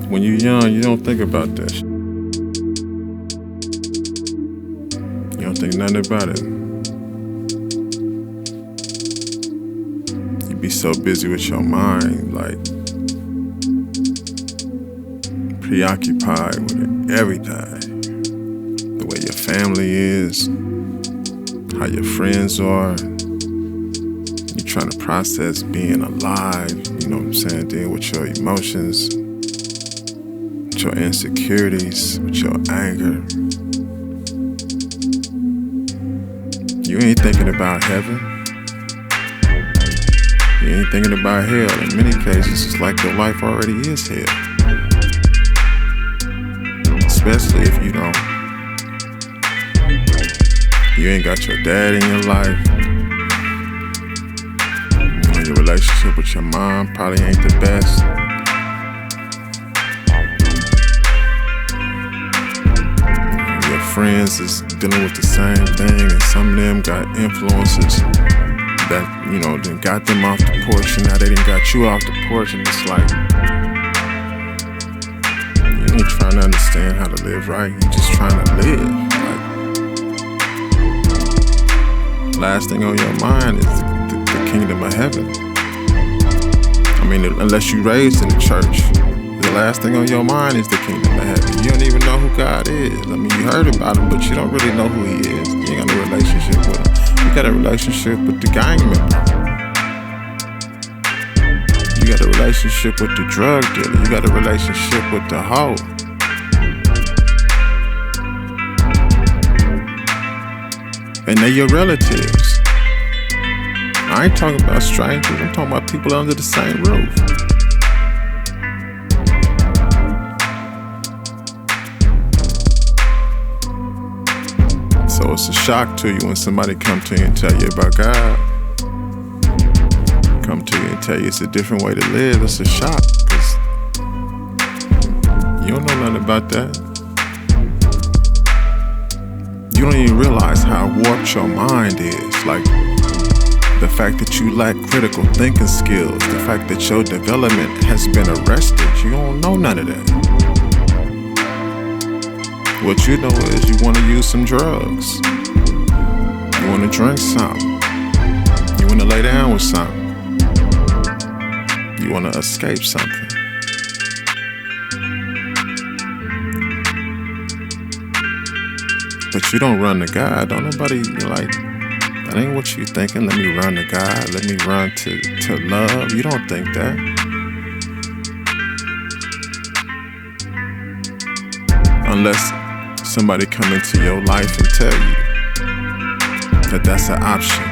when you're young, you don't think about that shit. You don't think nothing about it. You be so busy with your mind, like preoccupied with everything. The way your family is, how your friends are. You're trying to process being alive, you know what I'm saying? Dealing with your emotions, with your insecurities, with your anger. You ain't thinking about heaven. You ain't thinking about hell. In many cases, it's like your life already is hell. Especially if you ain't got your dad in your life. Your relationship with your mom probably ain't the best. Your friends is dealing with the same thing, and some of them got influences that, then got them off the porch, and now they done got you off the porch, and it's like, you ain't trying to understand how to live right, you just trying to live. Like, last thing on your mind is the kingdom of heaven. I mean, unless you raised in the church, the last thing on your mind is the kingdom of heaven. You don't even know who God is. I mean, you heard about him, but you don't really know who he is. You ain't got no relationship with him. You got a relationship with the gang member. You got a relationship with the drug dealer. You got a relationship with the hoe. And they're your relatives. I ain't talking about strangers, I'm talking about people under the same roof. So it's a shock to you when somebody come to you and tell you about God. Come to you and tell you it's a different way to live. It's a shock, because you don't know nothing about that. You don't even realize how warped your mind is. Like, the fact that you lack critical thinking skills, the fact that your development has been arrested, you don't know none of that. What you know is you want to use some drugs. You want to drink something. You want to lay down with something. You want to escape something. But you don't run to God. Don't nobody, that ain't what you thinking. Let me run to God. Let me run to love. You don't think that. Unless somebody come into your life and tell you that that's an option.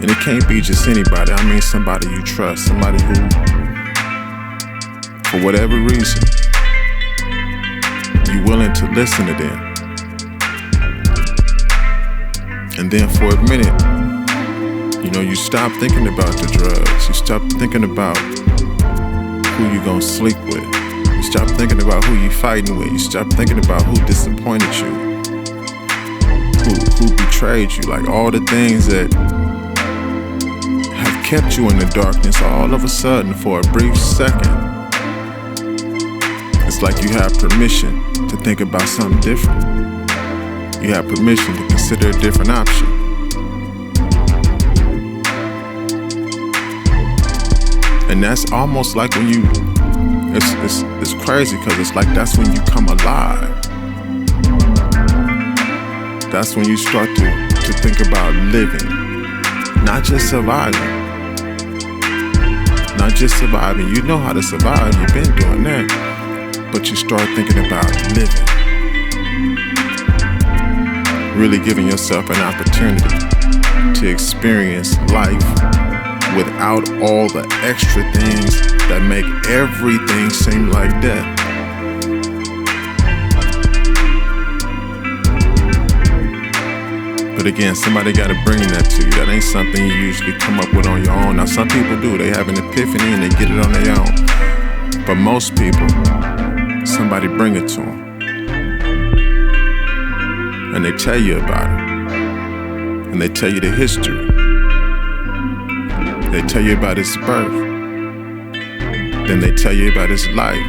And it can't be just anybody. I mean somebody you trust. Somebody who, for whatever reason, you're willing to listen to them. And then for a minute, you stop thinking about the drugs. You stop thinking about who you gonna sleep with. You stop thinking about who you fighting with. You stop thinking about who disappointed you, who betrayed you. Like, all the things that have kept you in the darkness, all of a sudden, for a brief second, it's like you have permission to think about something different. You have permission to consider a different option. And that's almost like when you, it's crazy, because it's like that's when you come alive. That's when you start to think about living, not just surviving. Not just surviving. You know how to survive, you've been doing that. But you start thinking about living. Really giving yourself an opportunity to experience life without all the extra things that make everything seem like death. But again, somebody gotta bring that to you. That ain't something you usually come up with on your own. Now, some people do. They have an epiphany and they get it on their own. But most people, somebody bring it to them. And they tell you about it. And they tell you the history. They tell you about his birth. Then they tell you about his life.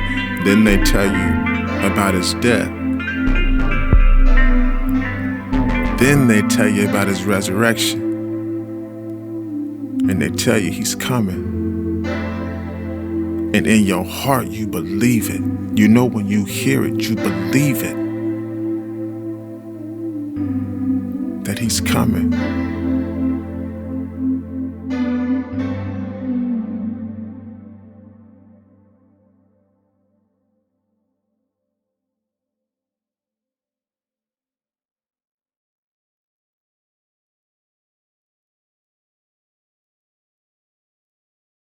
Then they tell you about his death. Then they tell you about his resurrection. And they tell you he's coming. And in your heart, you believe it. You know when you hear it, you believe it. That he's coming.